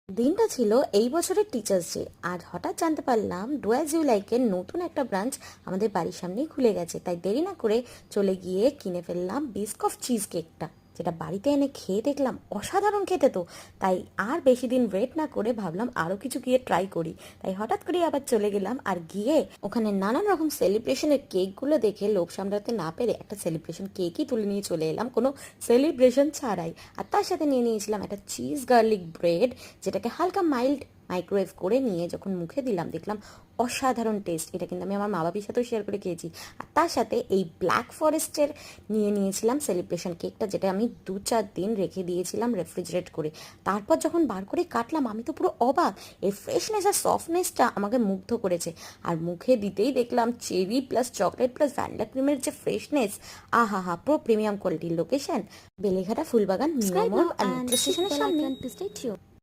দিনটা ছিল এই বছরের টিচার্স ডে, আর হঠাৎ জানতে পারলাম ডু অ্যাজ ইউ লাইকের নতুন একটা ব্রাঞ্চ আমাদের বাড়ির সামনেই খুলে গেছে। তাই দেরি না করে চলে গিয়ে কিনে ফেললাম বিস্ক অফ চিজ কেকটা, যেটা বাড়িতে এনে খেয়ে দেখলাম অসাধারণ খেতে। তো তাই আর বেশি দিন ওয়েট না করে ভাবলাম আরও কিছু গিয়ে ট্রাই করি। তাই হঠাৎ করে আবার চলে গেলাম, আর গিয়ে ওখানে নানান রকম সেলিব্রেশনের কেকগুলো দেখে লোভ সামলাতে না পেরে একটা সেলিব্রেশন কেকই তুলে নিয়ে চলে এলাম কোনো সেলিব্রেশন ছাড়াই। আর তার সাথে নিয়ে নিয়েছিলাম একটা চিজ গার্লিক ব্রেড, যেটাকে হালকা মাইল্ড মাইক্রোওয়েভ করে নিয়ে যখন মুখে দিলাম দেখলাম অসাধারণ টেস্ট। এটা কিন্তু আমি আমার মা বাবির সাথেও শেয়ার করে খেয়েছি। আর তার সাথে এই ব্ল্যাক ফরেস্টের নিয়ে নিয়েছিলাম সেলিব্রেশন কেকটা, যেটা আমি 2-4 দিন রেখে দিয়েছিলাম রেফ্রিজারেট করে। তারপর যখন বার করে কাটলাম আমি তো পুরো অবাক, এর ফ্রেশনেস আর সফটনেসটা আমাকে মুগ্ধ করেছে। আর মুখে দিতেই দেখলাম cherry plus chocolate plus vanilla ক্রিমের যে ফ্রেশনেস, আহা হা, পুরো প্রিমিয়াম কোয়ালিটির। লোকেশন বেলেঘাটা ফুলবাগান নিউ মোড় আর মেট্রো স্টেশনের সামনে।